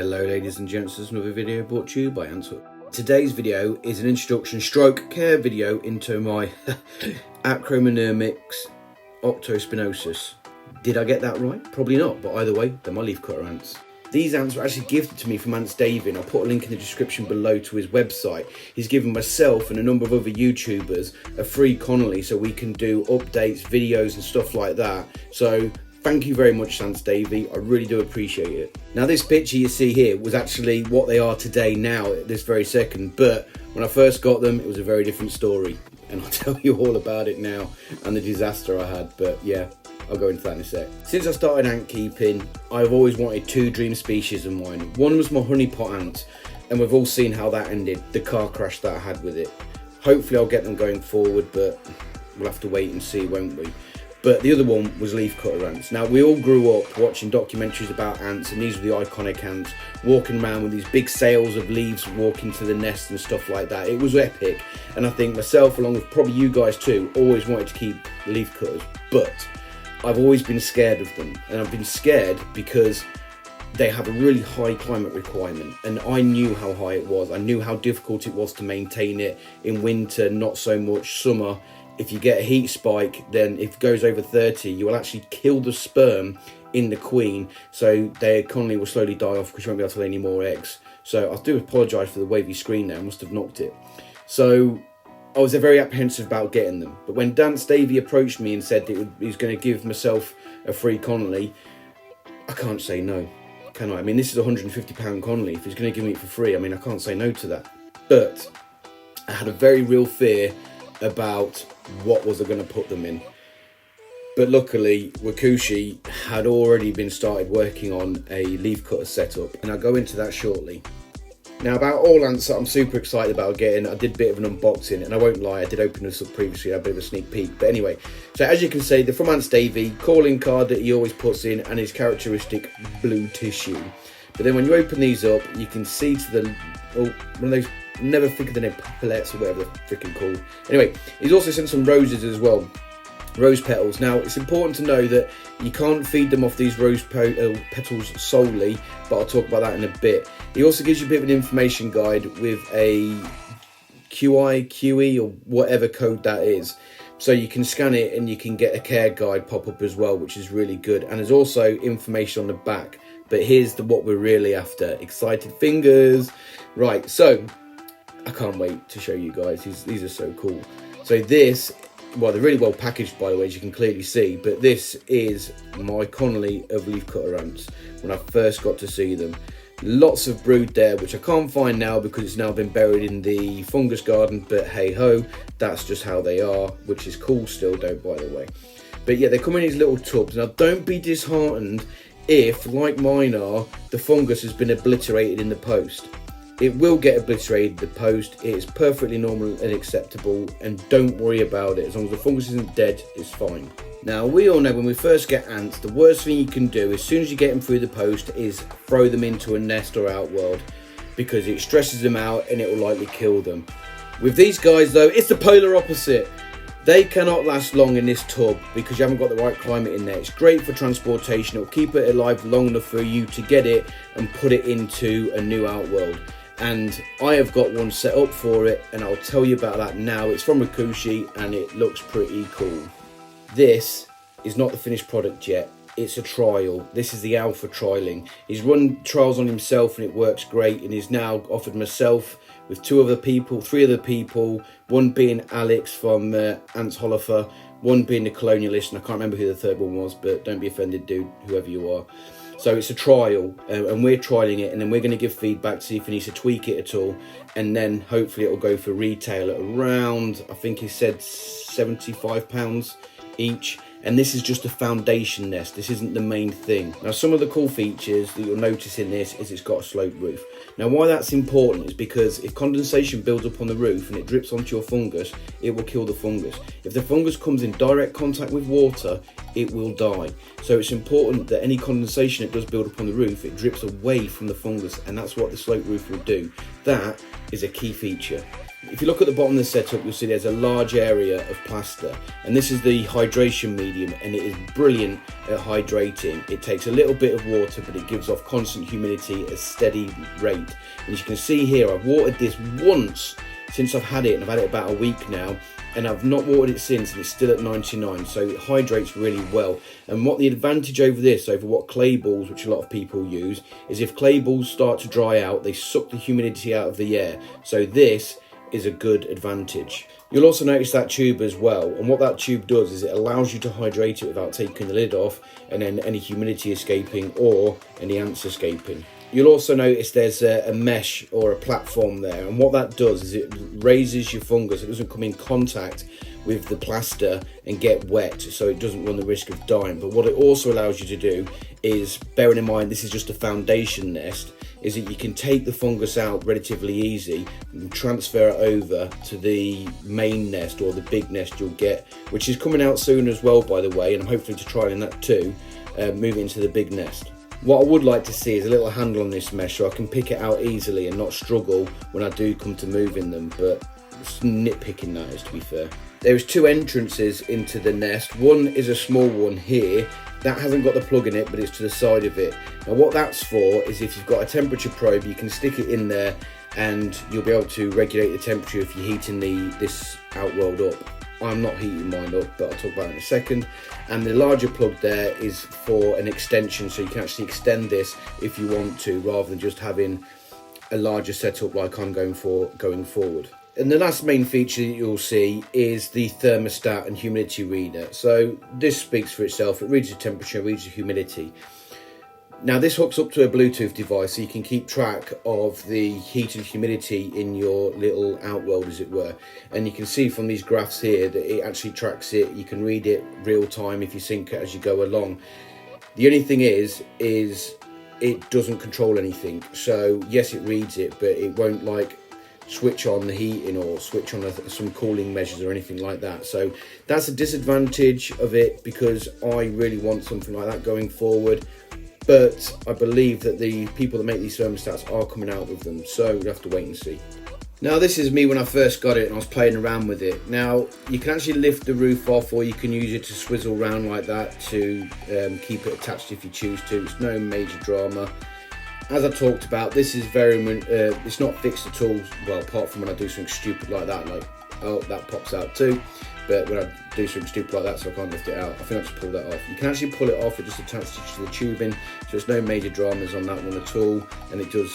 Hello ladies and gents, this is another video brought to you by Ants. Today's video is an introduction stroke care video into my Acromymex Octospinosis. Did I get that right? Probably not, but either way, they're my leafcutter ants. These ants were actually gifted to me from Ants Davey, and I'll put a link in the description below to his website. He's given myself and a number of other YouTubers a free colony so we can do updates, videos and stuff like that. So thank you very much, Ants Davey. I really do appreciate it. Now this picture you see here was actually what they are today now at this very second, but when I first got them it was a very different story, and I'll tell you all about it now and the disaster I had. But yeah, I'll go into that in a sec. Since I started ant keeping, I've always wanted two dream species of mine. One was my honeypot ant, and we've all seen how that ended, the car crash that I had with it. Hopefully I'll get them going forward, but we'll have to wait and see, won't we? But the other one was leafcutter ants. Now we all grew up watching documentaries about ants, and these were the iconic ants walking around with these big sails of leaves walking to the nest and stuff like that. It was epic, and I think myself, along with probably you guys too, always wanted to keep leafcutters, but I've always been scared of them, and I've been scared because they have a really high climate requirement, and I knew how high it was. I knew how difficult it was to maintain it in winter, not so much summer. If you get a heat spike, then if it goes over 30, you will actually kill the sperm in the queen, so their colony will slowly die off because you won't be able to lay any more eggs. So I do apologise for the wavy screen there, I must have knocked it. So I was very apprehensive about getting them, but when Ants Davey approached me and said that he was going to give myself a free colony, I can't say no, can I? I mean, this is a £150 colony. If he's going to give me it for free, I mean, I can't say no to that. But I had a very real fear about what was I going to put them in. But luckily, Wakooshi had already been started working on a leafcutter setup, and I'll go into that shortly. Now, about all ants that I'm super excited about getting, I did a bit of an unboxing, and I won't lie, I did open this up previously, I had a bit of a sneak peek. But anyway, so as you can see, they're from Ants Davey, calling card that he always puts in, and his characteristic blue tissue. But then when you open these up, you can see to the, one of those, never think of the name, palettes or whatever they're freaking called. Anyway, he's also sent some roses as well. Rose petals. Now it's important to know that you can't feed them off these rose petals solely, but I'll talk about that in a bit. He also gives you a bit of an information guide with a QE or whatever code that is, so you can scan it and you can get a care guide pop up as well, which is really good. And there's also information on the back, but here's what we're really after. Excited fingers. Right, so I can't wait to show you guys. These are so cool. So this, well, they're really well packaged, by the way, as you can clearly see, but this is my colony of leafcutter ants when I first got to see them. Lots of brood there, which I can't find now because it's now been buried in the fungus garden, but hey ho, that's just how they are, which is cool still, don't, by the way. But yeah, they come in these little tubs. Now don't be disheartened if, like mine are, the fungus has been obliterated in the post. It will get obliterated in the post. It is perfectly normal and acceptable, and don't worry about it. As long as the fungus isn't dead, it's fine. Now, we all know when we first get ants, the worst thing you can do as soon as you get them through the post is throw them into a nest or outworld, because it stresses them out and it will likely kill them. With these guys though, it's the polar opposite. They cannot last long in this tub because you haven't got the right climate in there. It's great for transportation. It will keep it alive long enough for you to get it and put it into a new outworld. And I have got one set up for it, and I'll tell you about that now. It's from Wakooshi and it looks pretty cool. This is not the finished product yet. It's a trial. This is the alpha trialing. He's run trials on himself and it works great, and he's now offered myself with three other people, one being Alex from Ants Holifer, one being the colonialist, and I can't remember who the third one was, but don't be offended, dude, whoever you are. So it's a trial, and we're trialing it, and then we're going to give feedback to see if he needs to tweak it at all, and then hopefully it'll go for retail at around, I think he said £75 each. And this is just a foundation nest. This isn't the main thing. Now, some of the cool features that you'll notice in this is it's got a sloped roof. Now, why that's important is because if condensation builds up on the roof and it drips onto your fungus, it will kill the fungus. If the fungus comes in direct contact with water, it will die. So it's important that any condensation that does build up on the roof, it drips away from the fungus, and that's what the sloped roof will do. That is a key feature. If you look at the bottom of the setup, you'll see there's a large area of plaster, and this is the hydration medium, and it is brilliant at hydrating. It takes a little bit of water, but it gives off constant humidity at a steady rate. And as you can see here, I've watered this once since I've had it, and I've had it about a week now, and I've not watered it since, and it's still at 99, so it hydrates really well. And what the advantage over this, over what clay balls, which a lot of people use, is if clay balls start to dry out, they suck the humidity out of the air. So this is a good advantage. You'll also notice that tube as well, and what that tube does is it allows you to hydrate it without taking the lid off and then any humidity escaping or any ants escaping. You'll also notice there's a mesh or a platform there, and what that does is it raises your fungus. It doesn't come in contact with the plaster and get wet, so it doesn't run the risk of dying. But what it also allows you to do is, bearing in mind this is just a foundation nest, is that you can take the fungus out relatively easy and transfer it over to the main nest or the big nest you'll get, which is coming out soon as well, by the way, and I'm hopefully to try in that too, move into the big nest. What I would like to see is a little handle on this mesh so I can pick it out easily and not struggle when I do come to moving them, but it's nitpicking that is, to be fair. There's two entrances into the nest. One is a small one here. That hasn't got the plug in it, but it's to the side of it. Now what that's for is if you've got a temperature probe, you can stick it in there and you'll be able to regulate the temperature if you're heating this outworld up. I'm not heating mine up, but I'll talk about it in a second. And the larger plug there is for an extension, so you can actually extend this if you want to, rather than just having a larger setup like I'm going for going forward. And the last main feature that you'll see is the thermostat and humidity reader. So this speaks for itself. It reads the temperature, reads the humidity. Now this hooks up to a Bluetooth device, so you can keep track of the heat and humidity in your little outworld, as it were. And you can see from these graphs here that it actually tracks it. You can read it real time if you sync it as you go along. The only thing is it doesn't control anything. So yes, it reads it, but it won't like switch on the heating or switch on some cooling measures or anything like that. So that's a disadvantage of it, because I really want something like that going forward. But I believe that the people that make these thermostats are coming out with them, so we'll have to wait and see. Now this is me when I first got it and I was playing around with it. Now you can actually lift the roof off, or you can use it to swizzle around like that to keep it attached if you choose to. It's no major drama. As I talked about, this is it's not fixed at all, well, apart from when I do something stupid like that, like, oh, that pops out too. But when I do something stupid like that, so I can't lift it out, I think I just pull that off. You can actually pull it off, it just attaches to the tubing, so there's no major dramas on that one at all, and it does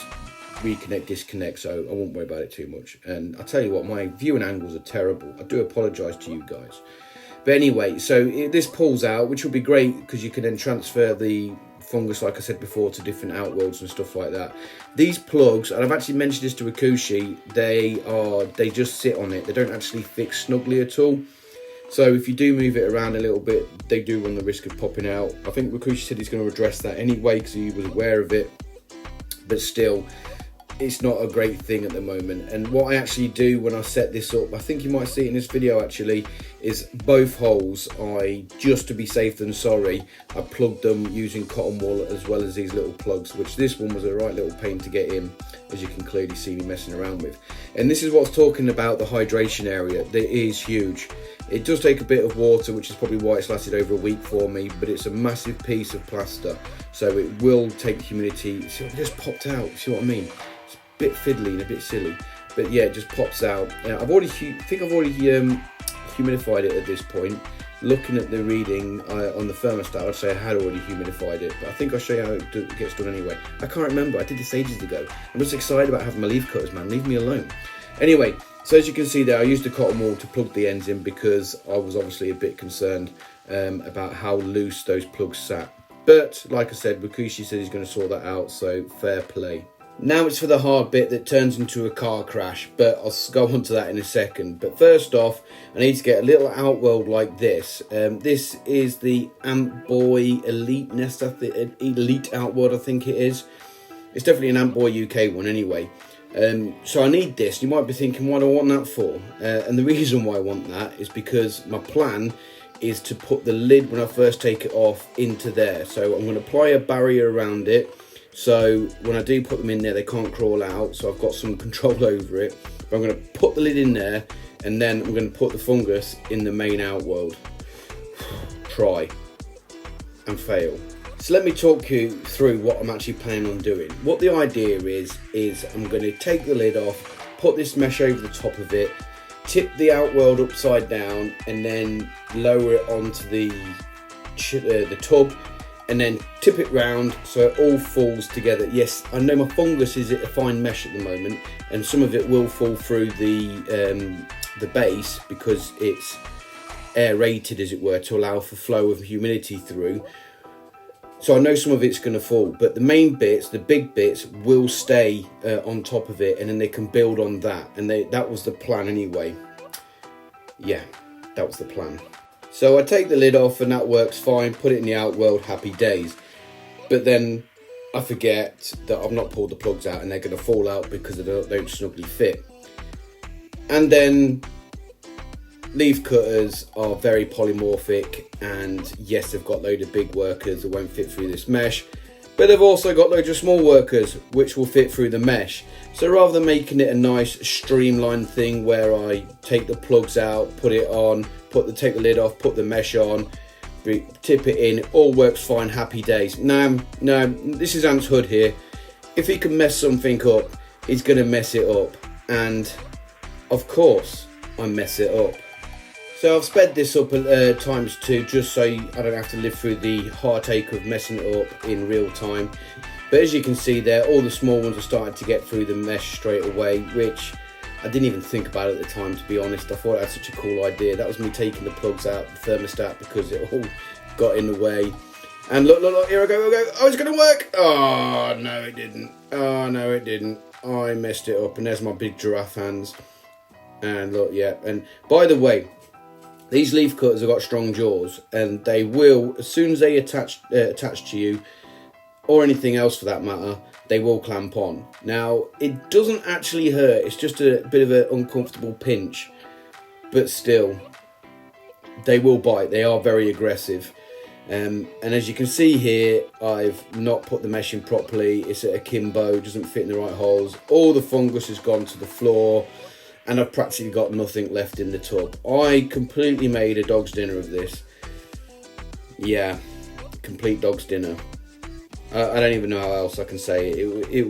reconnect, disconnect, so I won't worry about it too much. And I tell you what, my viewing angles are terrible. I do apologise to you guys. But anyway, so this pulls out, which will be great because you can then transfer the fungus, like I said before, to different outworlds and stuff like that. These plugs, and I've actually mentioned this to Wakooshi, they just sit on it. They don't actually fix snugly at all. So if you do move it around a little bit, they do run the risk of popping out. I think Wakooshi said he's going to address that anyway because he was aware of it. But still, it's not a great thing at the moment. And what I actually do when I set this up, I think you might see it in this video actually, is both holes, just to be safe than sorry, I plugged them using cotton wool as well as these little plugs, which this one was a right little pain to get in, as you can clearly see me messing around with. And this is what's talking about the hydration area. It is huge. It does take a bit of water, which is probably why it's lasted over a week for me, but it's a massive piece of plaster, so it will take humidity. See, it just popped out, see what I mean? It's a bit fiddly and a bit silly, but yeah, it just pops out. I've already humidified it at this point. Looking at the reading on the thermostat, I'd say I had already humidified it, but I think I'll show you how it gets done anyway. I can't remember, I did this ages ago. I'm just excited about having my leaf cutters, man, leave me alone. Anyway, so as you can see there, I used the cotton wool to plug the ends in because I was obviously a bit concerned about how loose those plugs sat. But like I said, Wakooshi said he's going to sort that out, so fair play. Now it's for the hard bit that turns into a car crash, but I'll go on to that in a second. But first off, I need to get a little outworld like this. This is the Ant Boy Elite Nest, Elite Outworld, I think it is. It's definitely an Ant Boy UK one anyway. So I need this. You might be thinking, what do I want that for? And the reason why I want that is because my plan is to put the lid, when I first take it off, into there. So I'm going to apply a barrier around it, So when I do put them in there, they can't crawl out, so I've got some control over it. But I'm going to put the lid in there, and then I'm going to put the fungus in the main outworld. Try and fail. So let me talk you through what I'm actually planning on doing. What the idea is I'm going to take the lid off, put this mesh over the top of it, tip the outworld upside down, and then lower it onto the tub, and then tip it round so it all falls together. Yes, I know my fungus is a fine mesh at the moment, and some of it will fall through the base because it's aerated, as it were, to allow for flow of humidity through. So I know some of it's going to fall, but the main bits, the big bits, will stay on top of it, and then they can build on that. And that was the plan anyway. Yeah, that was the plan. So I take the lid off and that works fine, put it in the outworld, happy days. But then I forget that I've not pulled the plugs out and they're going to fall out because they don't snugly fit. And then leaf cutters are very polymorphic, and yes, they've got a load of big workers that won't fit through this mesh, but they've also got loads of small workers which will fit through the mesh. So rather than making it a nice streamlined thing where I take the plugs out, put it on, take the lid off, put the mesh on, tip it in, it all works fine, happy days. No, this is Ant's hood here. If he can mess something up, he's going to mess it up, and of course I mess it up. So I've sped this up ×2 just so I don't have to live through the heartache of messing it up in real time. But as you can see there, all the small ones are starting to get through the mesh straight away, which I didn't even think about at the time, to be honest. I thought I had such a cool idea. That was me taking the plugs out, the thermostat, because it all got in the way. And look, here I go. Oh, it's going to work. Oh, no, it didn't. Oh, no, it didn't. I messed it up. And there's my big giraffe hands. And look, yeah. And by the way, these leaf cutters have got strong jaws, and they will, as soon as they attach to you, or anything else for that matter, they will clamp on. Now, it doesn't actually hurt, it's just a bit of an uncomfortable pinch, but still, they will bite. They are very aggressive. And as you can see here, I've not put the mesh in properly. It's at akimbo, doesn't fit in the right holes. All the fungus has gone to the floor, and I've practically got nothing left in the tub. I completely made a dog's dinner of this. Yeah, complete dog's dinner. I don't even know how else I can say it. It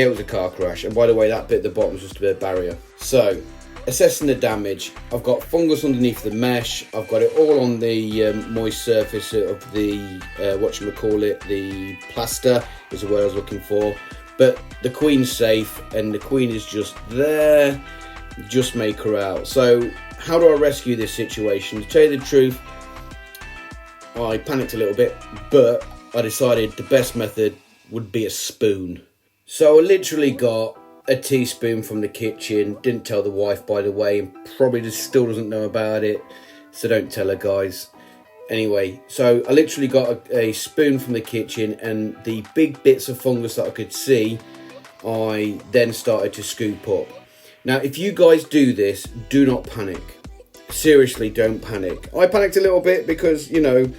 was a car crash. And by the way, that bit at the bottom is just a bit of barrier. So, assessing the damage, I've got fungus underneath the mesh. I've got it all on the moist surface of the, the plaster is the word I was looking for. But the queen's safe, and the queen is just there. Just make her out. So how do I rescue this situation? To tell you the truth, I panicked a little bit, but I decided the best method would be a spoon. So I literally got a teaspoon from the kitchen. Didn't tell the wife, by the way, and probably just still doesn't know about it. So don't tell her, guys. Anyway, so I literally got a spoon from the kitchen, and the big bits of fungus that I could see, I then started to scoop up. Now, if you guys do this, do not panic. Seriously, don't panic. I panicked a little bit because, you know,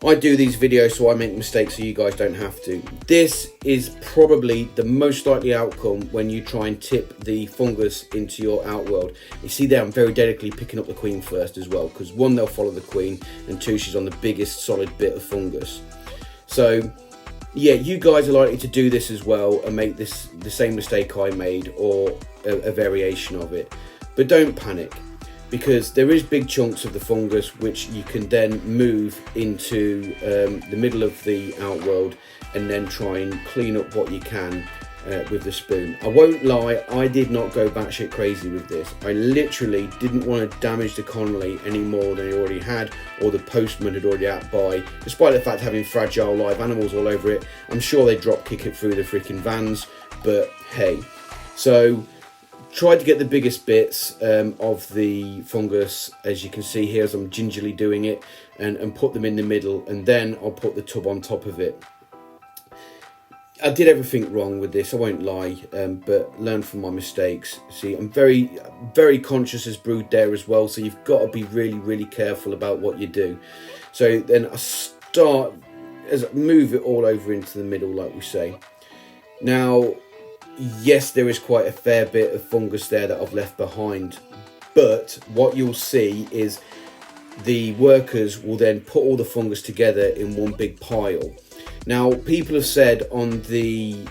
I do these videos so I make mistakes so you guys don't have to. This is probably the most likely outcome when you try and tip the fungus into your outworld. You see there, I'm very delicately picking up the queen first as well, because one, they'll follow the queen, and two, she's on the biggest solid bit of fungus. So yeah, you guys are likely to do this as well and make this the same mistake I made, or a variation of it. But don't panic, because there is big chunks of the fungus which you can then move into the middle of the outworld, and then try and clean up what you can with the spoon. I won't lie, I did not go batshit crazy with this. I literally didn't want to damage the Connolly any more than he already had, or the postman had already out by, despite the fact having fragile live animals all over it. I'm sure they drop kick it through the freaking vans, but hey. So tried to get the biggest bits of the fungus, as you can see here as I'm gingerly doing it, and put them in the middle, and then I'll put the tub on top of it. I did everything wrong with this, I won't lie, but learn from my mistakes. See, I'm very, very conscious as brood there as well, so you've got to be really, really careful about what you do. So then I start move it all over into the middle, like we say. Now, yes, there is quite a fair bit of fungus there that I've left behind, but what you'll see is the workers will then put all the fungus together in one big pile. Now, people have said on the,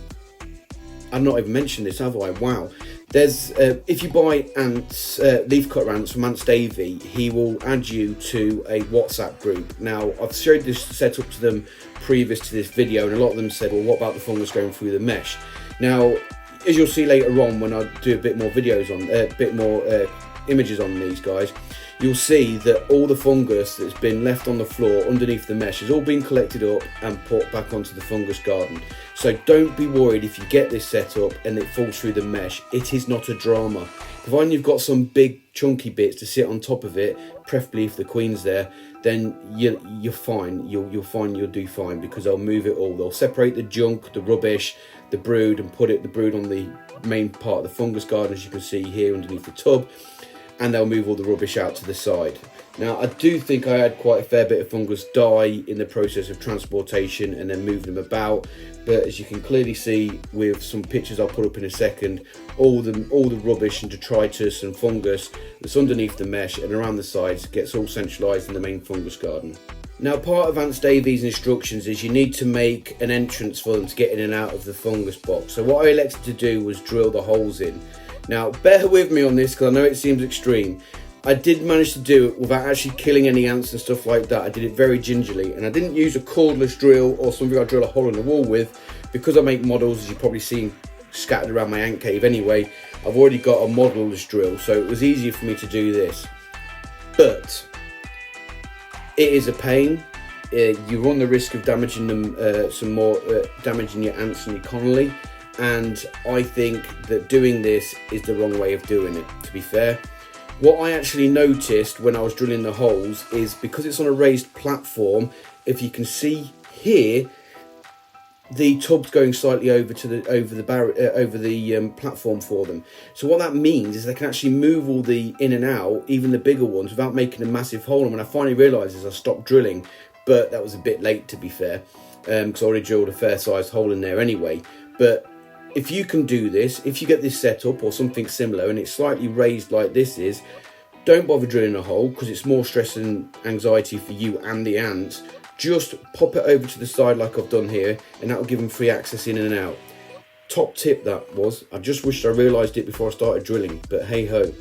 I've not even mentioned this, have I? Wow. There's if you buy ants, leaf cutter ants from Ants Davey, he will add you to a WhatsApp group. Now, I've showed this setup to them previous to this video, and a lot of them said, well, what about the fungus going through the mesh? Now, as you'll see later on when I do a bit more videos on, images on these guys, you'll see that all the fungus that's been left on the floor underneath the mesh has all been collected up and put back onto the fungus garden. So don't be worried if you get this set up and it falls through the mesh. It is not a drama. Providing you've got some big chunky bits to sit on top of it, preferably if the queen's there, then you're fine. You'll find you'll do fine, because they'll move it all. They'll separate the junk, the rubbish, the brood, and put the brood on the main part of the fungus garden, as you can see here underneath the tub, and they'll move all the rubbish out to the side. Now, I do think I had quite a fair bit of fungus die in the process of transportation and then moving them about, but as you can clearly see with some pictures I'll put up in a second, all the rubbish and detritus and fungus that's underneath the mesh and around the sides gets all centralised in the main fungus garden. Now, part of Ants Davey's instructions is you need to make an entrance for them to get in and out of the fungus box. So what I elected to do was drill the holes in. Now, bear with me on this because I know it seems extreme. I did manage to do it without actually killing any ants and stuff like that. I did it very gingerly, and I didn't use a cordless drill or something I drill a hole in the wall with, because I make models, as you've probably seen scattered around my ant cave anyway. I've already got a modelless drill, so it was easier for me to do this. But it is a pain. You run the risk of damaging them damaging your ants and your colony. And I think that doing this is the wrong way of doing it, to be fair. What I actually noticed when I was drilling the holes is, because it's on a raised platform, if you can see here, the tub's going slightly over the platform for them. So what that means is they can actually move all the in and out, even the bigger ones, without making a massive hole. And when I finally realised is I stopped drilling, but that was a bit late, to be fair, because I already drilled a fair sized hole in there anyway. But if you can do this, if you get this set up or something similar and it's slightly raised like this is, don't bother drilling a hole, because it's more stress and anxiety for you and the ants. Just pop it over to the side like I've done here, and that'll give them free access in and out. Top tip that was. I just wished I realised it before I started drilling, but hey ho.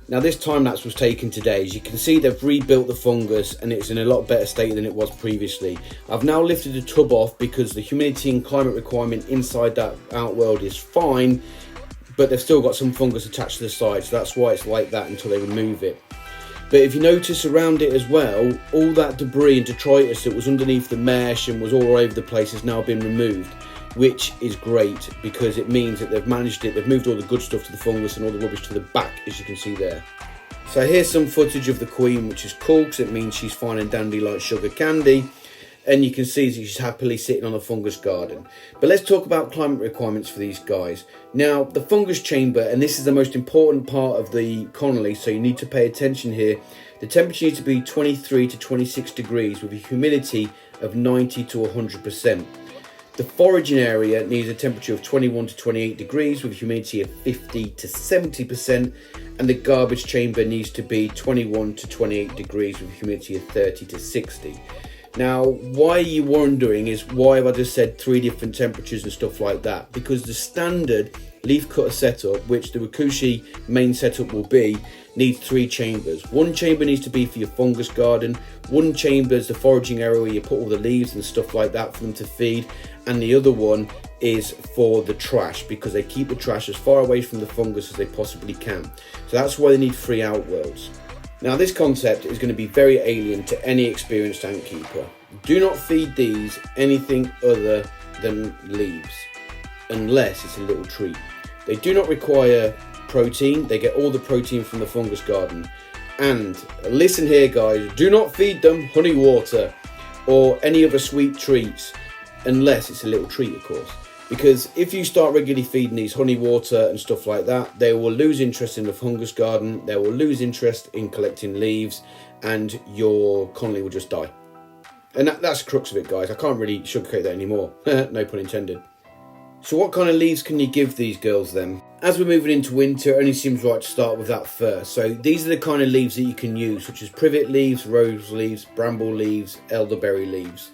Now, this time lapse was taken today. As you can see, they've rebuilt the fungus and it's in a lot better state than it was previously. I've now lifted the tub off because the humidity and climate requirement inside that outworld is fine, but they've still got some fungus attached to the side, so that's why it's like that until they remove it. But if you notice around it as well, all that debris and detritus that was underneath the mesh and was all over the place has now been removed, which is great because it means that they've managed it. They've moved all the good stuff to the fungus and all the rubbish to the back, as you can see there. So here's some footage of the queen, which is cool because it means she's fine and dandy like sugar candy. And you can see that she's happily sitting on a fungus garden. But let's talk about climate requirements for these guys. Now, the fungus chamber, and this is the most important part of the colony, so you need to pay attention here. The temperature needs to be 23 to 26 degrees with a humidity of 90 to 100%. The foraging area needs a temperature of 21 to 28 degrees with a humidity of 50 to 70%. And the garbage chamber needs to be 21 to 28 degrees with a humidity of 30 to 60. Now, why you wondering is why have I just said 3 different temperatures and stuff like that? Because the standard leaf cutter setup, which the Wakooshi main setup will be, needs 3 chambers. One chamber needs to be for your fungus garden, one chamber is the foraging area where you put all the leaves and stuff like that for them to feed, and the other one is for the trash, because they keep the trash as far away from the fungus as they possibly can. So that's why they need 3 outworlds. Now, this concept is going to be very alien to any experienced ant keeper. Do not feed these anything other than leaves, unless it's a little treat. They do not require protein. They get all the protein from the fungus garden. And listen here, guys, do not feed them honey water or any other sweet treats, unless it's a little treat, of course. Because if you start regularly feeding these honey water and stuff like that, they will lose interest in the fungus garden, they will lose interest in collecting leaves, and your colony will just die. And that's the crux of it, guys. I can't really sugarcoat that anymore. No pun intended. So what kind of leaves can you give these girls then? As we're moving into winter, it only seems right to start with that first. So these are the kind of leaves that you can use, such as privet leaves, rose leaves, bramble leaves, elderberry leaves.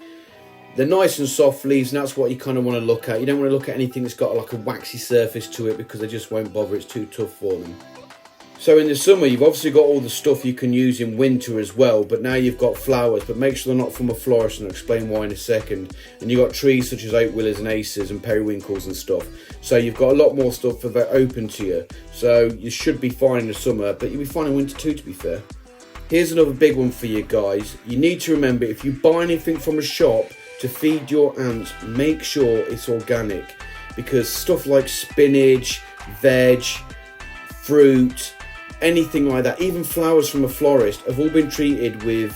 They're nice and soft leaves, and that's what you kind of want to look at. You don't want to look at anything that's got like a waxy surface to it, because they just won't bother. It's too tough for them. So in the summer, you've obviously got all the stuff you can use in winter as well, but now you've got flowers, but make sure they're not from a florist, and I'll explain why in a second. And you've got trees such as oak willows and aces and periwinkles and stuff. So you've got a lot more stuff that are open to you. So you should be fine in the summer, but you'll be fine in winter too, to be fair. Here's another big one for you guys. You need to remember, if you buy anything from a shop to feed your ants, make sure it's organic, because stuff like spinach, veg, fruit, anything like that, even flowers from a florist, have all been treated with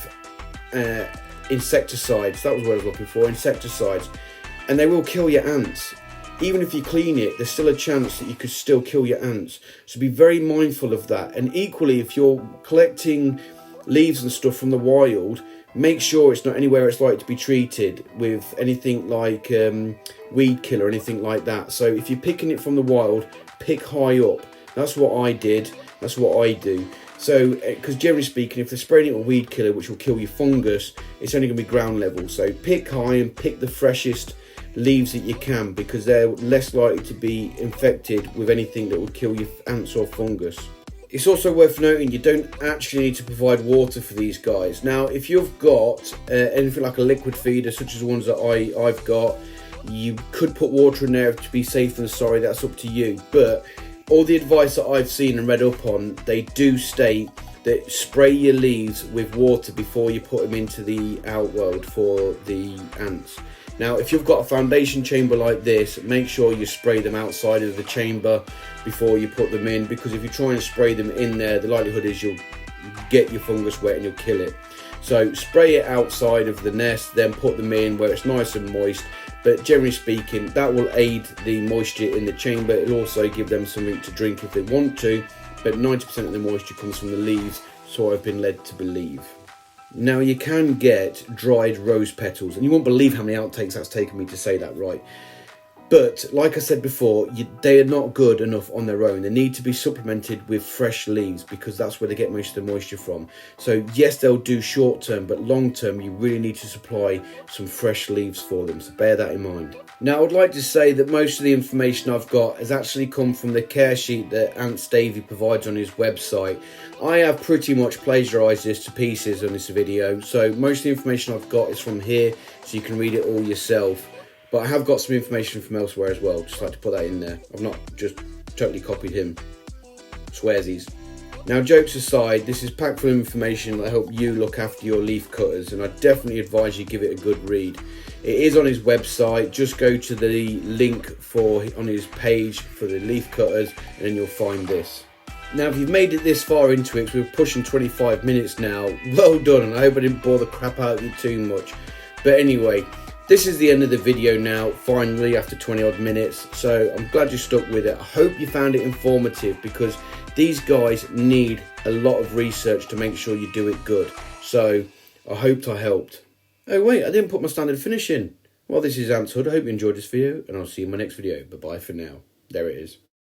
insecticides. That was what I was looking for, insecticides. And they will kill your ants. Even if you clean it, there's still a chance that you could still kill your ants. So be very mindful of that. And equally, if you're collecting leaves and stuff from the wild, make sure it's not anywhere it's like to be treated with anything like weed killer or anything like that. So if you're picking it from the wild, pick high up. That's what I did. That's what I do. So, because generally speaking, if they're spraying it with weed killer, which will kill your fungus, it's only going to be ground level. So pick high and pick the freshest leaves that you can, because they're less likely to be infected with anything that would kill your ants or fungus. It's also worth noting, you don't actually need to provide water for these guys. Now, if you've got anything like a liquid feeder, such as the ones that I've got, you could put water in there to be safe and sorry, that's up to you. But all the advice that I've seen and read up on, they do state that spray your leaves with water before you put them into the outworld for the ants. Now, if you've got a foundation chamber like this, make sure you spray them outside of the chamber before you put them in, because if you try and spray them in there, the likelihood is you'll get your fungus wet and you'll kill it. So spray it outside of the nest, then put them in where it's nice and moist. But generally speaking, that will aid the moisture in the chamber. It'll also give them something to drink if they want to, but 90% of the moisture comes from the leaves, so I've been led to believe. Now, you can get dried rose petals, and you won't believe how many outtakes that's taken me to say that right. But like I said before, they are not good enough on their own. They need to be supplemented with fresh leaves, because that's where they get most of the moisture from. So yes, they'll do short term, but long term you really need to supply some fresh leaves for them. So bear that in mind. Now, I would like to say that most of the information I've got has actually come from the care sheet that Ants Davey provides on his website. I have pretty much plagiarised this to pieces on this video, so most of the information I've got is from here, so you can read it all yourself. But I have got some information from elsewhere as well, just like to put that in there. I've not just totally copied him. Swearsies. Now, jokes aside, this is packed full of information that will help you look after your leaf cutters, and I definitely advise you give it a good read. It is on his website. Just go to the link on his page for the leaf cutters, and then you'll find this. Now, if you've made it this far into it, 'cause we're pushing 25 minutes now, well done, and I hope I didn't bore the crap out of you too much. But anyway, this is the end of the video now, finally, after 20 odd minutes. So I'm glad you stuck with it. I hope you found it informative, because these guys need a lot of research to make sure you do it good. So I hoped I helped. Oh wait, I didn't put my standard finish in. Well, this is Ants Hood. I hope you enjoyed this video, and I'll see you in my next video. Bye-bye for now. There it is.